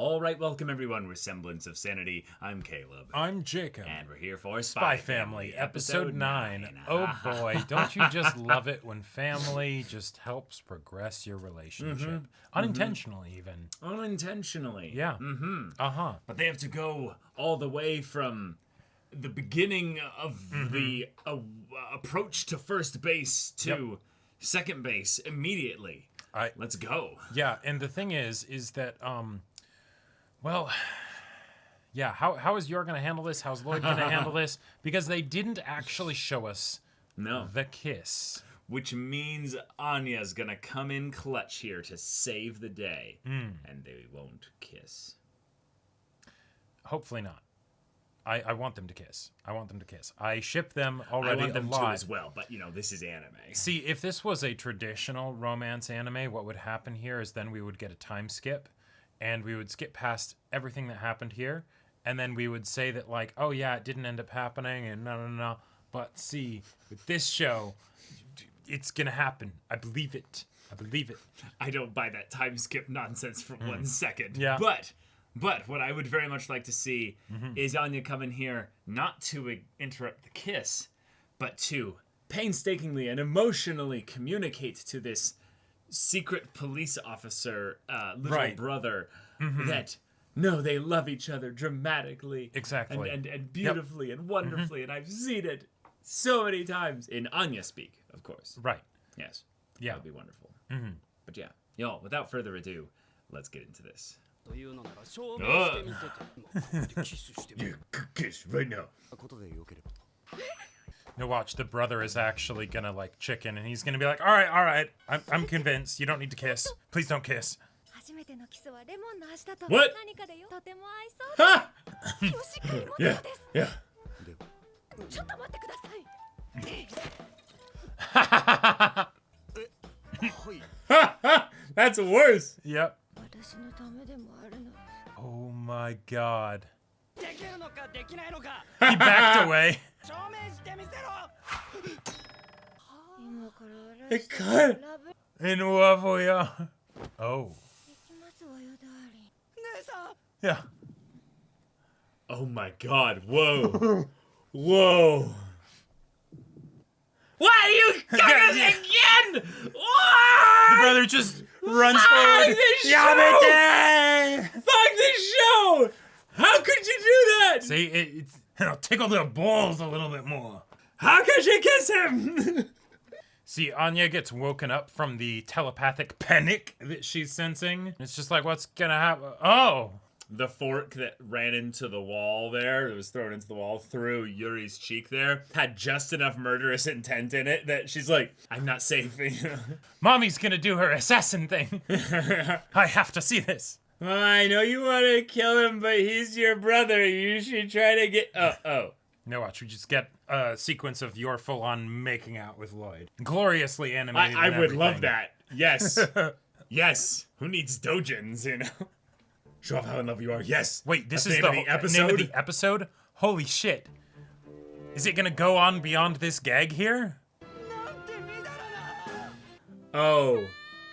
All right, welcome everyone. We're Semblance of Sanity. I'm Caleb. I'm Jacob. And we're here for Spy Family, episode 9. Oh boy, don't you just love it when family just helps progress your relationship? Unintentionally, even. Unintentionally. Yeah. But they have to go all the way from the beginning of the approach to first base to second base immediately. Let's go. Yeah, and the thing is that, well, yeah, how is Yor going to handle this? How's Lloyd going to handle this? Because they didn't actually show us the kiss. Which means Anya's going to come in clutch here to save the day. And they won't kiss. Hopefully not. I want them to kiss. I ship them already I want them a lot. to as well, but you know, this is anime. See, if this was a traditional romance anime, what would happen here is then we would get a time skip, and we would skip past everything that happened here, and then we would say that, like, oh yeah, it didn't end up happening, and no. But see, with this show, it's gonna happen. I believe it. I don't buy that time skip nonsense for 1 second. Yeah. But what I would very much like to see is Anya come in here not to interrupt the kiss, but to painstakingly and emotionally communicate to this secret police officer, little brother, that no, they love each other dramatically, Exactly. and beautifully and wonderfully, and I've seen it so many times in Anya speak, of course. Right. Yes. Yeah. That would be wonderful. But yeah, y'all, without further ado, let's get into this. You kiss right now. Now watch, the brother is actually gonna like chicken, and he's gonna be like, all right, I'm convinced. You don't need to kiss. Please don't kiss. What? Ha! Yeah. That's worse. Yep. Oh my god. He backed away. It cut. In Wafuya. Oh. Yeah. Oh my god. Whoa. Whoa. Why you got us again? The brother just runs forward. Fuck this show! How could you do that? See, it'll tickle their balls a little bit more. How could she kiss him? See, Anya gets woken up from the telepathic panic that she's sensing. It's just like, what's gonna happen? Oh! The fork that ran into the wall there, that was thrown into the wall through Yuri's cheek there, had just enough murderous intent in it that she's like, I'm not safe. Mommy's gonna do her assassin thing. I have to see this. Well, I know you want to kill him, but he's your brother. You should try to get... Oh. No, watch, we just get a sequence of your full-on making out with Lloyd. Gloriously animated. I would love that. Yes. Yes. Who needs dojins, you know? Show off how in love you are. Yes. Wait, this That's is the the name of the episode? name of the episode? Holy shit. Is it gonna go on beyond this gag here? Oh.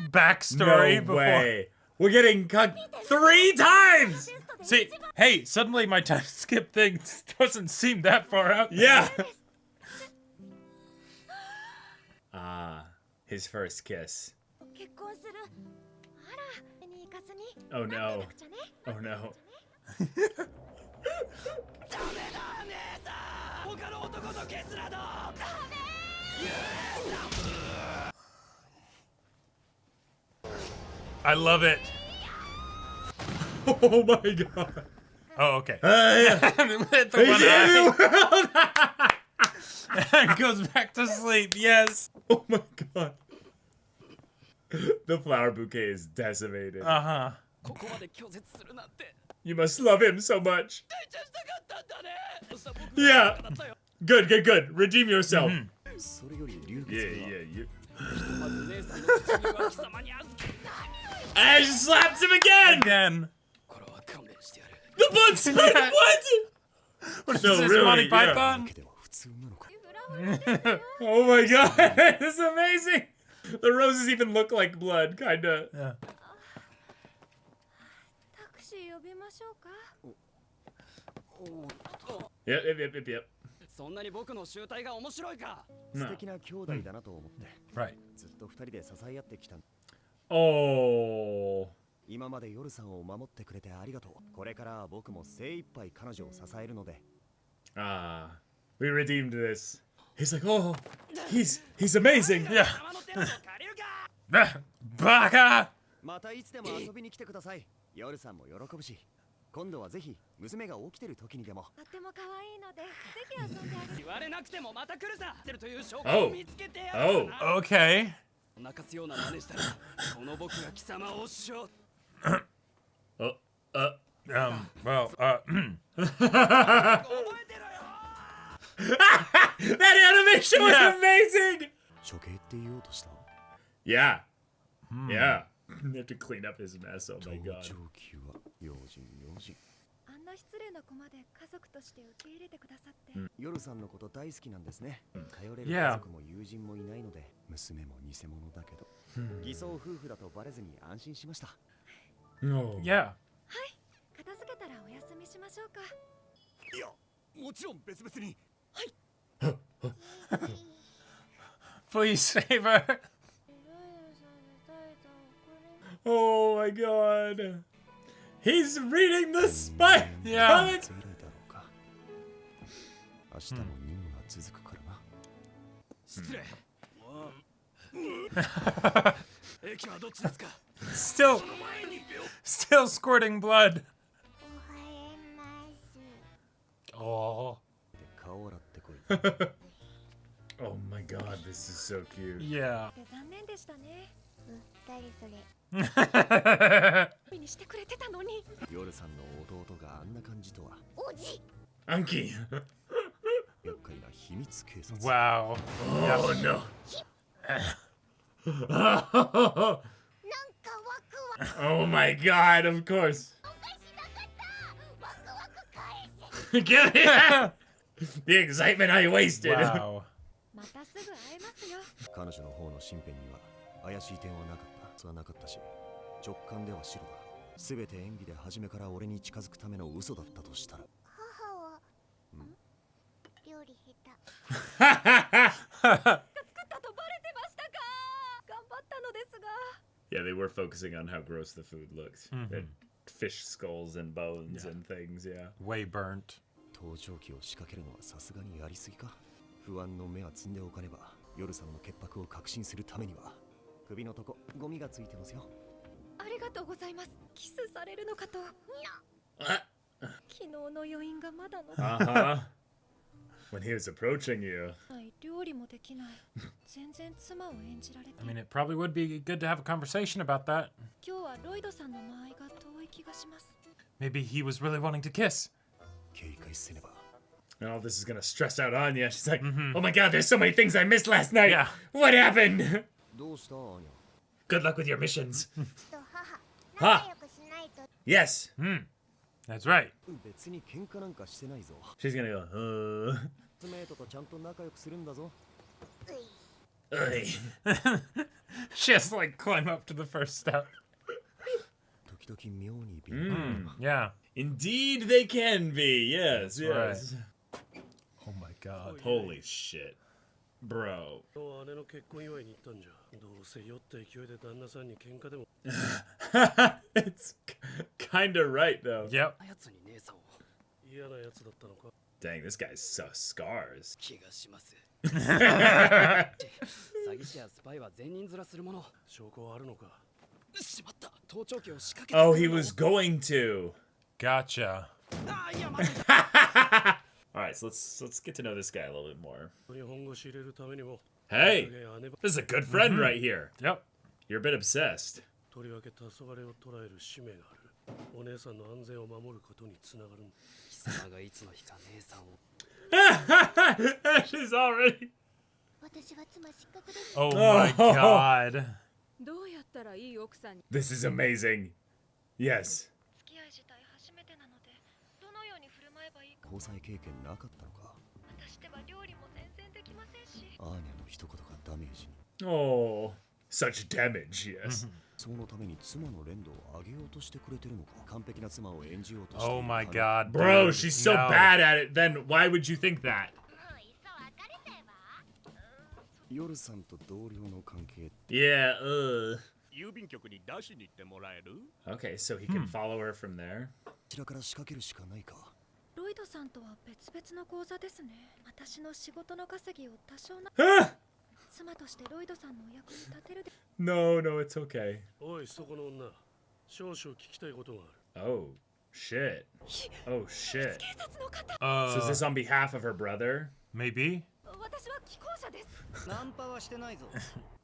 Backstory No before. way. We're getting cut 3 times! See, hey, suddenly my time skip thing doesn't seem that far out. Yeah. His first kiss. Oh no. Oh no. I love it. Oh my god. Oh, okay. Yeah. The one eye. Goes back to sleep, yes. Oh my god. The flower bouquet is decimated. Uh-huh. You must love him so much. Yeah. Good. Redeem yourself. Yeah. I just slapped him again. The bug split. What? No, is this, Monty Python? Oh my god, this is amazing. The roses even look like blood, kinda. Yeah. 呼びましょうか。Yep. そんなに僕の集体が面白いか。素敵な兄弟だなと思って、Right. ずっと二人で支え合ってきた。 Oh. 今まで夜さんを守ってくれてありがとう。これからは僕も精一杯彼女を支えるので。 Ah. We redeemed this. He's like, oh, he's amazing. Yeah. 貴様の手を借りるか。Baka! またいつでも遊びに来てください。夜さんも喜ぶし、今度はぜひ娘が起きてる時にでも。とても可愛いので、ぜひ遊んであげて。言われなくてもまた来るさ。てるという証拠 Oh. を見つけてやるからな。 Okay. 泣かすような真似したら、この僕が貴様をしょ。 Oh. Well, 覚えてろよ。 That animation was Yeah. amazing. 処刑って言おうとした。 Yeah. Yeah. They have to clean up his mess. Oh my 上 god. 級は用心用心。あんな失礼な子まで家族として受け入れてくださって。夜さんのこと大好きなんですね。頼れる Yeah. 家族も友人もいないので、娘も偽物だけど、偽装夫婦だとバレずに安心しました。 No. yeah. 片付けたらお休みしましょうか。いや、もちろん別々に。 Please save her. Oh my god. He's reading the spy Yeah. comic. ついらいだろうか。明日も任務は続くからな。失礼。駅はどっちですか。 Still squirting blood. おは Oh. で顔を洗ってこい。 Oh my god, this is so cute. Yeah. で残念でしたね。誰それ。見にしてくれてたのに。夜さんの弟があんな感じとは。おじ。 Anki. 厄介な秘密警察。 Wow. Oh no. なんかワクワク。 Oh my god, of course. おかしなかった。ワクワク返せ。 Get it? The excitement I wasted. Wow. またすぐ会えますよ。彼女の方の身辺には怪しい点はなかった。はなかったし、直感では白だ。すべて演技で初めから俺に近づくための嘘だったとしたら。母は。料理下手。作ったとバレてましたか。頑張ったのですが。 Yeah, they were focusing on how gross the food looked. They had fish skulls and bones and things, yeah. Way burnt. 盗聴器を仕掛けるのはさすがにやりすぎか。不安の目は積んでおかねば、夜さんの潔白を確信するためには。首のとこゴミがついてますよ。ありがとうございます。キスされるのかと。 Uh 昨日の余韻がまだの。 huh. When he was approaching you. はい料理もできない。全然妻を演じられて。 I mean, it probably would be good to have a conversation about that. 今日はロイドさんの間合いが遠い気がします。 Maybe he was really wanting to kiss. 警戒せねば。 And all this is gonna stress out Anya. She's like, oh my god, there's so many things I missed last night. Yeah. What happened? どうしたアーニャ。 Good luck with your missions. 父と母。仲良くしないと。 Yes. That's right. 別に喧嘩なんかしてないぞ。 She's gonna go, メイトとちゃんと仲良くするんだぞ。 Ugh. She has to like climb up to the first step. 時々妙に敏感。 Yeah. Indeed, they can be. Yes, That's yes. Oh my god. Holy shit. Bro. 姉の結婚祝いに行ったんじゃ。どうせ酔った勢いで旦那さんに喧嘩でも。 It's kind of right, though. Yep. やつに姉さんを。嫌なやつだったのか。 Dang, this guy's so scars. 気がします。詐欺師やスパイは善人面するもの。証拠はあるのか。しまった。盗聴器を仕掛けて。 Oh, he was going to. Gotcha. あいや待って。 All right, so let's get to know this guy a little bit more. 日本語知れるためにも。 Hey, 姉ば this is a good friend right here. Yep. You're a bit obsessed. とりわけ黄昏を捉える使命がある。お姉さんの安全を守ることにつながるんだ。貴様がいつの日か姉さんを。 She's already. 私は妻失格です。 Oh my god. どうやったらいい奥さんに。 This is amazing. Yes. 付き合い自体初めてなので、どのように振る舞えばいいか。交際経験なかったのか。私では料理も全然できませんし。アーニャの一言がダメージに。 Oh, such damage. Yes. そのために妻の連動を上げようとしてくれてるのか。完璧な妻を演じようとしている Oh my god. Bro, dude, she's so no. bad at it. Then why would you think that? もういっそ別れちゃえば夜さんと同僚の関係 Yeah. 郵便局に出しに行ってもらえる？ Okay, so he can follow her from there. こちらから仕掛けるしかないか。ロイドさんとは別々の口座ですね。私の仕事の稼ぎを多少な Ah! 妻としてロイドさんのお役に立てるで No, no, it's okay. おいそこの女、少々聞きたいことがある。 Oh, shit. Oh, shit. 警察の方 So is this on behalf of her brother? Maybe? 私は既婚者です。ナンパはしてないぞ。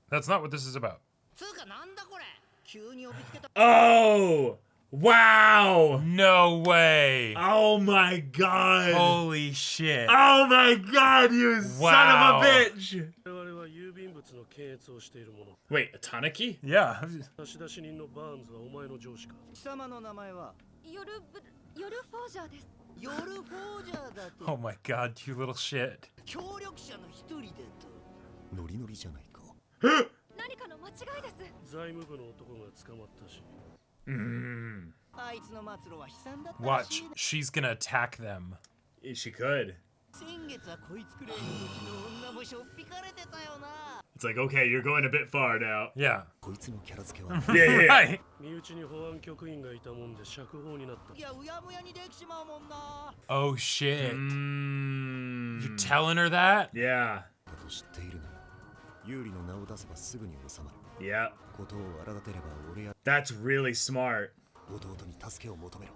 That's not what this is about. つうかなんだこれ。急に呼びつけた。 Oh! Wow! No way. Oh my god! Holy shit. Oh my god, you son Wow. of a bitch! 我々は郵便物の検閲をしている者。 Wait, a Tanaki? Yeah. 差出人のバーンズはお前の上司か。貴様の名前は夜フォージャーです。夜フォージャーだと。 Oh my god, you little shit. 協力者の一人だと。ノリノリじゃないか。何かの間違いです。財務部の男が捕まったし。あいつの末路は悲惨だったらし Watch. いな。 She's gonna attack them. She could. 先月はこいつくらいの時の女もしょっぴかれてたよな。 It's like, okay, you're going a bit far now. Yeah. こいつのキャラ付けは Yeah, yeah, yeah. Right. 身内に保安局員がいたもんで釈放になった。いやうやむやにできちまうもんな。 Oh shit. Mm. You telling her that? Yeah. と知っているのよ。有利の名を出せばすぐに収まる。 Yep. ことを荒立てれば俺や That's really smart. 弟に助けを求めろ。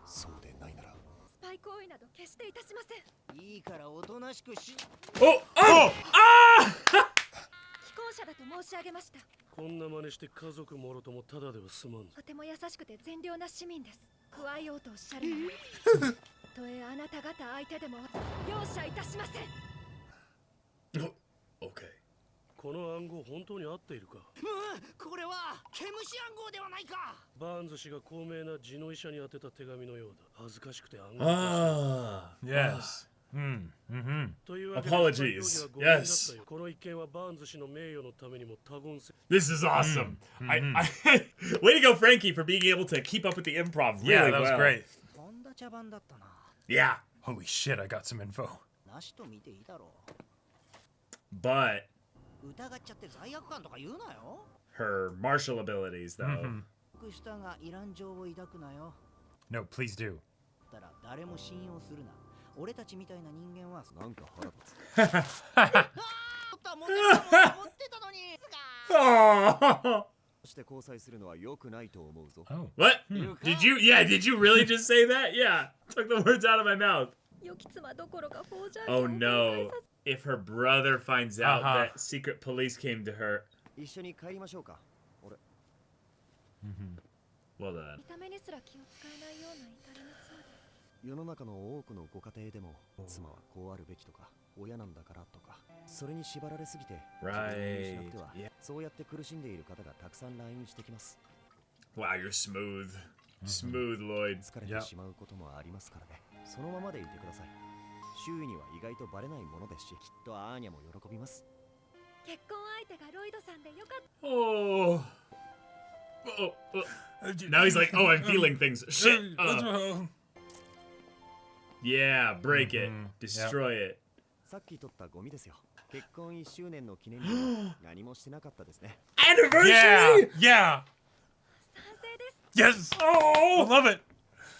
そうでないなら。スパイ行為など決していたしません。いいからおとなしくし。 Oh! Oh! Ah! 既婚者だと申し上げました。こんな真似して家族もろともただでは済まんぞ。とても優しくて善良な市民です。加えようとおっしゃるのに。たとえあなた方相手でも容赦いたしません。 Okay. この暗号本当に合っているか。これは毛虫暗号ではないか。バーンズ氏が高名な地の医者に宛てた手紙のようだ。恥ずかしくて暗号化した Ah. Yes. Mm-hmm. というわけで Apologies. スパイ容疑は誤認だった Yes. よ。この一件はバーンズ氏の名誉のためにも他言せ。 This is awesome. Way to go, Frankie, for being able to keep up with the improv really Yeah, that was well. great. とんだ茶番だったな。 Yeah, Holy shit, I got some info. なしと見ていいだろ but う。疑っちゃって罪悪感とか言うなよ。 her martial abilities, though. 僕したがイラン情を抱くなよ。 No, please do. だら誰も信用するな。俺たちみたいな人間はなんか腹立つ。持ってたのに。 Oh. そして交際するのは良くないと思うぞ。 Oh. What? Did you? Yeah, did you really just say that? Yeah. Took the words out of my mouth. 良き妻どころかフォージャー Oh 家を崩 no. 壊さ If her brother finds out Uh-huh. that secret police came to her. 一緒に帰りましょうか。俺。 Well done. 見た目にすら気を使えないような至りの妻で。世の中の多くのご家庭でも妻はこうあるべきとか親なんだからとかそれに縛られすぎて自分を失っては Right. Yeah. そうやって苦しんでいる方がたくさん来院してきます。 Wow, you're smooth. Smooth, Lloyd. 疲れてしまうこともありますからね。そのままでいてください。周囲には意外とバレないものですし、きっとアーニャも喜びます。結婚相手がロイドさんでよかった。 Oh. Now he's like, oh, I'm feeling things. Shit. Yeah, break it. Destroy it. さっき取ったゴミですよ。結婚1周年の記念には何もしてなかったですね。 Anniversary! Yeah. 賛成です。 Yes. I Oh! love it.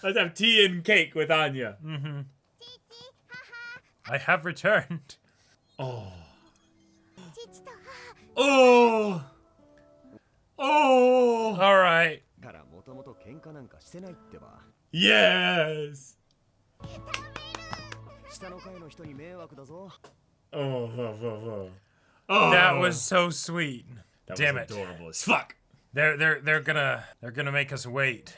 Let's have tea and cake with Anya. I have returned. Oh. 父と母 Oh. Oh. All right. からもともと喧嘩なんかしてないってば。 Yes. 下の階の人に迷惑だぞ。 Oh. Oh. That was so sweet. That Damn was it. adorable as fuck. They're gonna make us wait.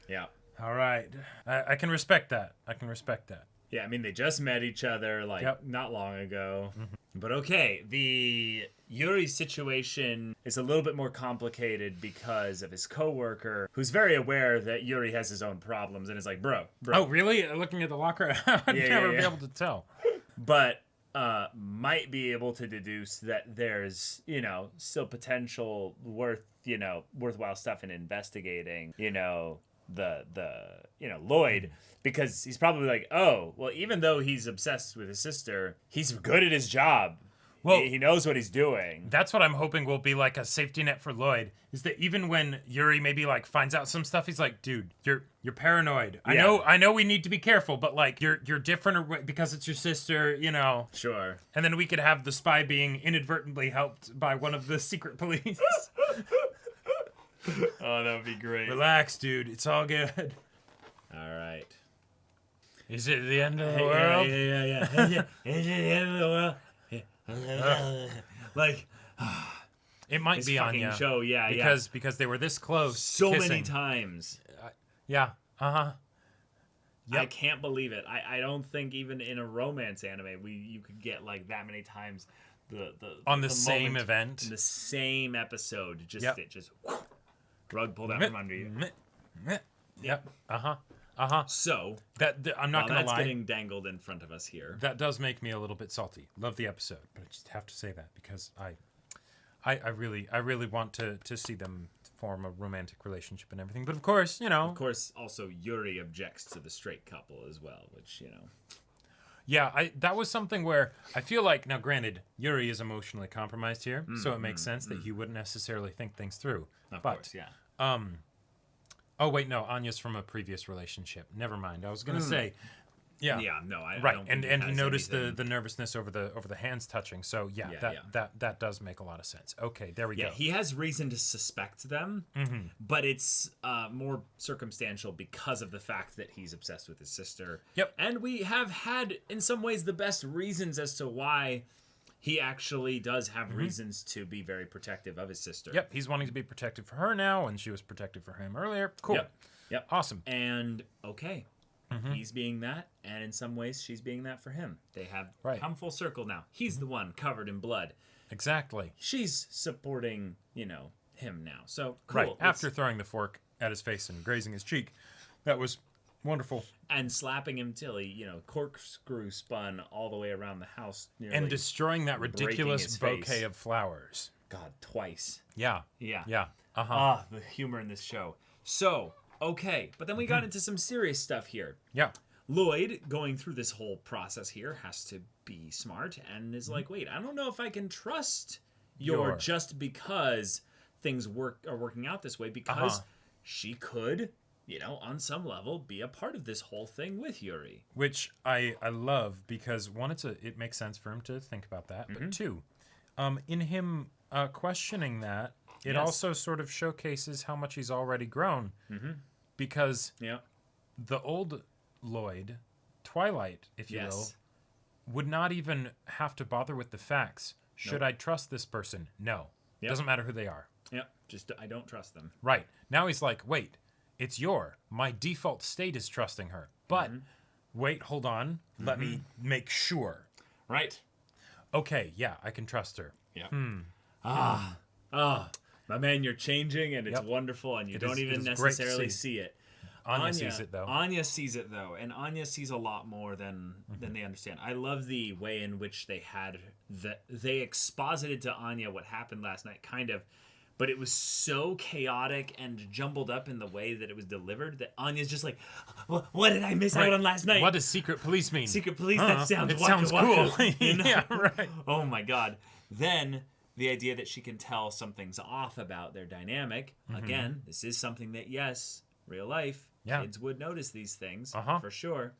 Yeah. All right. I can respect that. I can respect that. Yeah, I mean, they just met each other, like, Yep. not long ago. But okay, the Yuri situation is a little bit more complicated because of his coworker, who's very aware that Yuri has his own problems and is like, bro. Oh, really? Looking at the locker, I'd Yeah, never yeah. be able to tell. But might be able to deduce that there's, you know, still potential worthwhile stuff in investigating, you know, the Lloyd, because he's probably like, oh, well, even though he's obsessed with his sister, he's good at his job. Well, he knows what he's doing. That's what I'm hoping will be like a safety net for Lloyd, is that even when Yuri maybe like finds out some stuff, he's like, dude, you're paranoid. Yeah. I know we need to be careful, but like you're different because it's your sister, you know. Sure. And then we could have the spy being inadvertently helped by one of the secret police. Oh, that would be great. Relax, dude. It's all good. All right. Is it the end of the world? Yeah. Is it the end of the world? Like, it might his be fucking Anya. show, Because they were this close. so kissing. many times. Yeah. I Yep. can't believe it. I don't think even in a romance anime you could get like that many times On the the same moment event. in the same episode. Just Yep. it just rug pulled out from under you. Yep. So I'm not while gonna that's lie. getting dangled in front of us here. That does make me a little bit salty. Love the episode, but I just have to say that because I really want to see them form a romantic relationship and everything. But of course, you know. Of course, also Yuri objects to the straight couple as well, which, you know. Yeah, that was something where I feel like, now granted, Yuri is emotionally compromised here, so it makes sense that he wouldn't necessarily think things through. Of course, yeah. Oh wait, no, Anya's from a previous relationship. Never mind. I was gonna say, yeah, No, I right, don't and think he has noticed anything. the nervousness over the hands touching. So yeah, that does make a lot of sense. Okay, there we go. Yeah, he has reason to suspect them, but it's more circumstantial because of the fact that he's obsessed with his sister. Yep. And we have had, in some ways, the best reasons as to why he actually does have reasons to be very protective of his sister. Yep, he's wanting to be protective for her now, and she was protective for him earlier. Cool. Yep. Awesome. And okay, he's being that, and in some ways, she's being that for him. They have come full circle now. He's the one covered in blood. Exactly. She's supporting, you know, him now. So cool. Right. After throwing the fork at his face and grazing his cheek, that was wonderful. And slapping him till he, you know, corkscrew spun all the way around the house. And destroying that ridiculous his bouquet face. of flowers. God, twice. Yeah. Yeah. Yeah. Ah, the humor in this show. So, okay. But then we got into some serious stuff here. Yeah. Lloyd, going through this whole process here, has to be smart and is like, wait, I don't know if I can trust Yor just because things are working out this way, because she could, you know, on some level, be a part of this whole thing with Yuri. Which I love, because one, it makes sense for him to think about that, but two, in him questioning that, it also sort of showcases how much he's already grown, because the old Lloyd, Twilight, if you will, would not even have to bother with the facts. Should I trust this person? No. Doesn't matter who they are. Yep. Just, I don't trust them. Right. Now he's like, wait, it's my default state is trusting her. But wait, hold on. Let me make sure. Right. Okay, yeah, I can trust her. Yeah. My man, you're changing, and it's wonderful, and you don't even necessarily see it. Anya sees it, though. Anya sees it, though, and Anya sees a lot more than they understand. I love the way in which they exposited to Anya what happened last night, kind of, but it was so chaotic and jumbled up in the way that it was delivered that Anya's just like, what did I miss out on last night? What does secret police mean? Secret police, that sounds it sounds waka, cool. you know? Yeah, right. Oh my god. Then the idea that she can tell something's off about their dynamic. Again, this is something that, yes, real life, kids would notice these things for sure.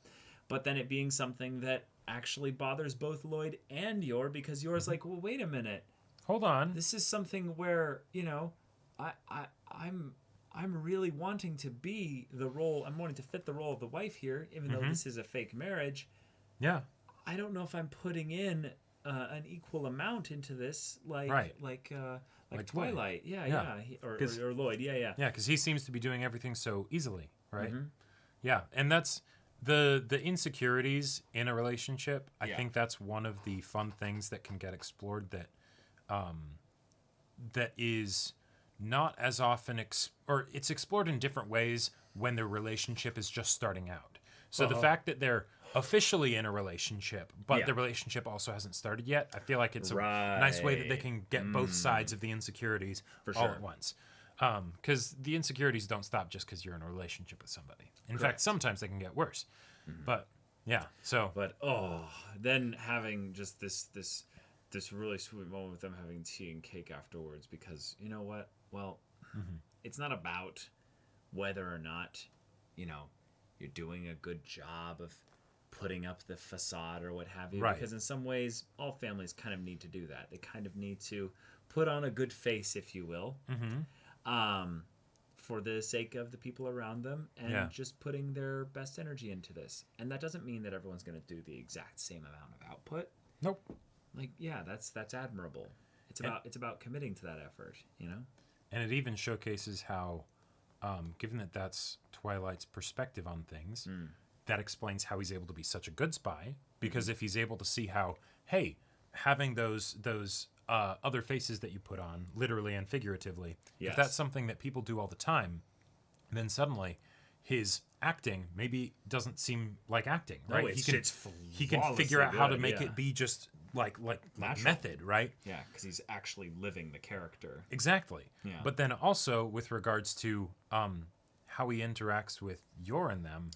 But then it being something that actually bothers both Lloyd and Yor, because Yor's like, well, wait a minute. Hold on. This is something where, you know, I'm really wanting to be the role. I'm wanting to fit the role of the wife here, even though this is a fake marriage. Yeah. I don't know if I'm putting in an equal amount into this, like Twilight. Or Lloyd. Yeah, because he seems to be doing everything so easily, right? Yeah, and that's the insecurities in a relationship. I think that's one of the fun things that can get explored that is not as often or it's explored in different ways when the relationship is just starting out. So the fact that they're officially in a relationship, but the relationship also hasn't started yet, I feel like it's a nice way that they can get both sides of the insecurities all at once. Because the insecurities don't stop just because you're in a relationship with somebody. In fact, sometimes they can get worse. But yeah, so But then having just this really sweet moment with them having tea and cake afterwards, because you know what? Well, it's not about whether or not, you know, you're doing a good job of putting up the facade or what have you. Right. Because in some ways, all families kind of need to do that. They kind of need to put on a good face, if you will, for the sake of the people around them, and just putting their best energy into this. And that doesn't mean that everyone's going to do the exact same amount of output. Nope. Like, yeah, that's admirable. It's about committing to that effort, you know? And it even showcases how, given that that's Twilight's perspective on things, that explains how he's able to be such a good spy. Because if he's able to see how, hey, having those other faces that you put on, literally and figuratively, if that's something that people do all the time, then suddenly his acting maybe doesn't seem like acting, right? He can figure out how to make it be just like method, right? Yeah, because he's actually living the character. Exactly. Yeah. But then also with regards to how he interacts with Yor and them,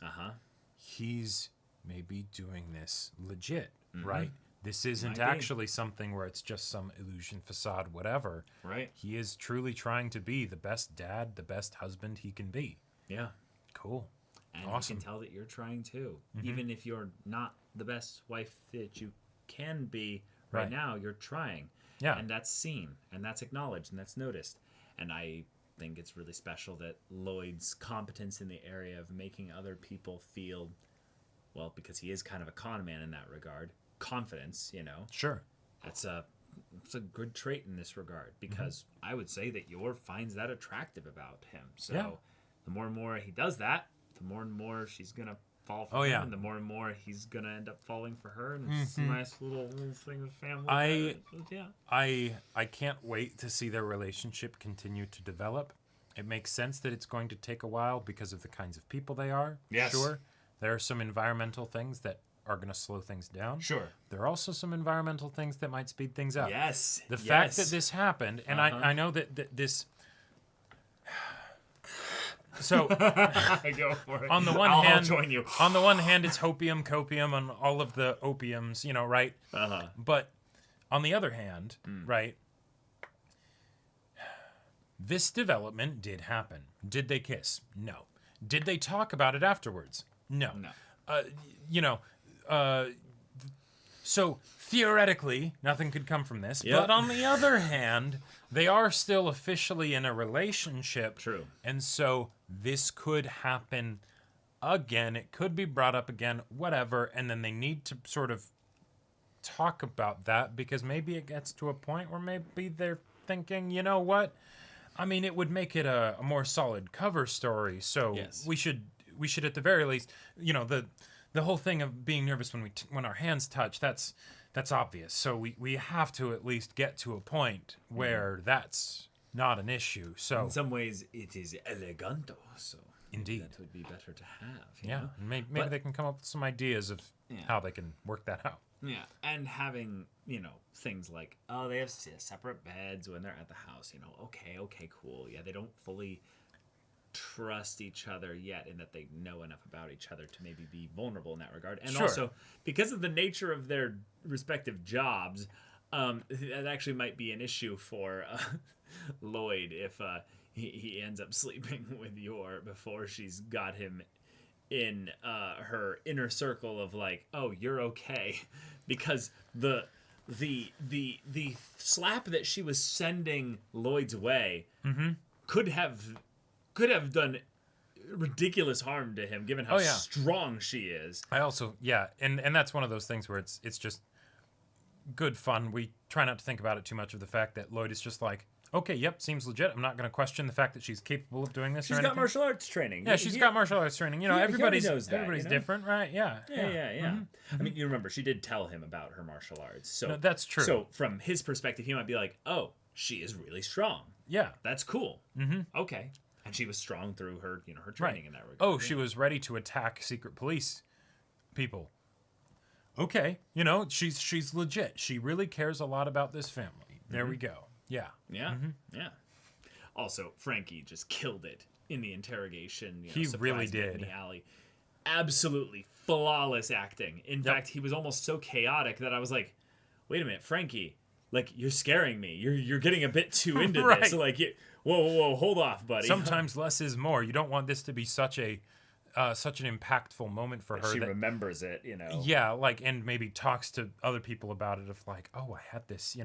he's maybe doing this legit, right? This isn't actually something where it's just some illusion, facade, whatever. Right. He is truly trying to be the best dad, the best husband he can be. Yeah. Cool. And Awesome. you can tell that you're trying too. Even if you're not the best wife that you can be right now, you're trying. Yeah. And that's seen, and that's acknowledged, and that's noticed. And I think it's really special that Lloyd's competence in the area of making other people feel, well, because he is kind of a con man in that regard, confidence, you know. Sure. It's a good trait in this regard, because I would say that Yor finds that attractive about him. So the more and more he does that, the more and more she's going to fall for him, and the more and more he's going to end up falling for her, and it's a nice little thing of family. I can't wait to see their relationship continue to develop. It makes sense that it's going to take a while because of the kinds of people they are. Yes. Sure. There are some environmental things that are going to slow things down. Sure. There are also some environmental things that might speed things up. Yes. The fact that this happened, and I know that this... So, go for it. on the one I'll hand, join you. On the one hand, it's hopium, copium, and all of the opiums, you know, right? But on the other hand, right, this development did happen. Did they kiss? No. Did they talk about it afterwards? No. You know, so theoretically, nothing could come from this. Yep. But on the other hand, they are still officially in a relationship. True. And so this could happen again. It could be brought up again, whatever. And then they need to sort of talk about that, because maybe it gets to a point where maybe they're thinking, you know what? I mean, it would make it a more solid cover story. So we should at the very least, you know, the whole thing of being nervous when our hands touch, that's obvious. So we have to at least get to a point where that's not an issue. So in some ways, it is eleganto. So indeed, that would be better to have. You yeah, know? and maybe they can come up with some ideas of how they can work that out. Yeah, and having, you know, things like, oh, they have separate beds when they're at the house. You know, okay, cool. Yeah, they don't fully trust each other yet, in that they know enough about each other to maybe be vulnerable in that regard. And also, because of the nature of their respective jobs, that actually might be an issue for Lloyd if he ends up sleeping with Yor before she's got him in her inner circle of like, oh, you're okay, because the slap that she was sending Lloyd's way could have done ridiculous harm to him, given how strong she is. I also, and that's one of those things where it's just good fun. We try not to think about it too much, of the fact that Lloyd is just like, okay, yep, seems legit. I'm not going to question the fact that she's capable of doing this. She's got martial arts training. Yeah, she's got martial arts training. You know, everybody's knows that, you know? different, right? Yeah. I mean, you remember, she did tell him about her martial arts. So no, that's true. So from his perspective, he might be like, oh, she is really strong. Yeah. That's cool. Okay. And she was strong through her, her training in that regard. Oh, she was ready to attack secret police people. Okay, she's legit. She really cares a lot about this family. There we go. Yeah. Yeah. Yeah. Also, Frankie just killed it in the interrogation. He really did. In the alley. Absolutely flawless acting. In fact, he was almost so chaotic that I was like, wait a minute, Frankie, like, you're scaring me. You're getting a bit too into Right. this. Like, whoa, hold off, buddy. Sometimes less is more. You don't want this to be such an impactful moment for her. She remembers it, Yeah, like, and maybe talks to other people about it of like, oh, I had this,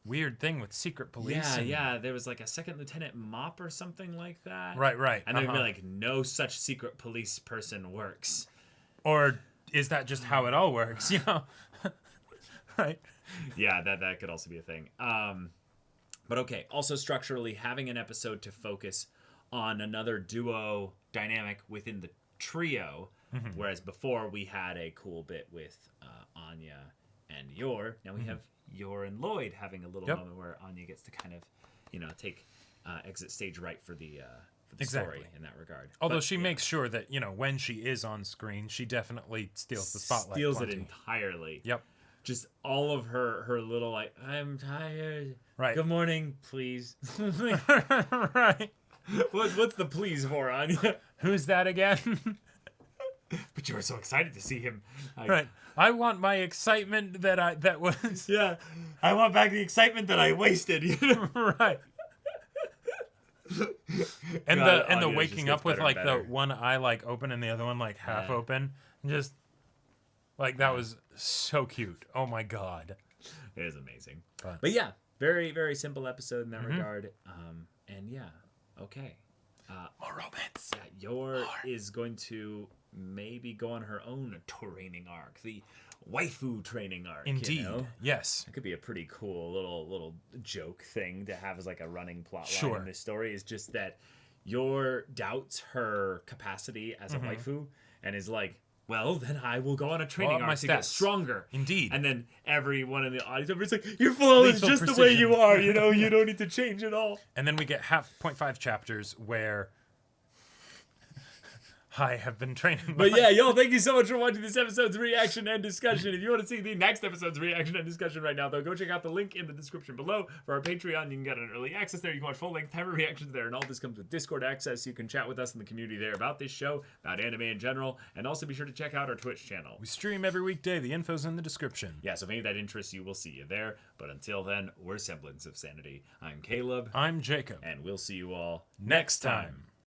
weird thing with secret police. Yeah. There was like a second lieutenant Mop or something like that. Right. And they'd be like, no such secret police person works. Or is that just how it all works? Right. Yeah, that could also be a thing. But okay, also structurally, having an episode to focus on another duo dynamic within the trio, whereas before we had a cool bit with Anya and Yor. Now we have Yor and Lloyd having a little moment where Anya gets to kind of, take exit stage right for the story in that regard. Although she makes sure that, when she is on screen, she definitely steals the spotlight. Steals it entirely. Yep. Just all of her little, like, I'm tired. Right. Good morning, please. Right. What's the please for, Anya? Who's that again? But you were so excited to see him. Right. I want my excitement that was. Yeah. I want back the excitement that I wasted. Right. And God, the Anya waking just up with gets like better and the better. one eye like open and the other one like half open. Just like that was so cute. Oh my god. It is amazing. But yeah, very, very simple episode in that regard. And yeah, okay. More romance. Yeah, Yor is going to maybe go on her own training arc, the waifu training arc. Indeed. Yes. It could be a pretty cool little joke thing to have as like a running plot line Sure. in this story. Is just that Yor doubts her capacity as a waifu and is like, well, then I will go on a training up my arc to get stats. stronger. Indeed. And then everyone in the audience is like, you're flawless Lethal just the way precision. you are. You don't need to change at all. And then we get 0.5 chapters where I have been training. But yeah, y'all, thank you so much for watching this episode's reaction and discussion. If you want to see the next episode's reaction and discussion right now, though, go check out the link in the description below for our Patreon. You can get an early access there. You can watch full-length timer reactions there, and all this comes with Discord access. You can chat with us in the community there about this show, about anime in general, and also be sure to check out our Twitch channel. We stream every weekday. The info's in the description. Yeah, so if any of that interests you, we'll see you there. But until then, we're Semblance of Sanity. I'm Caleb. I'm Jacob. And we'll see you all Next time.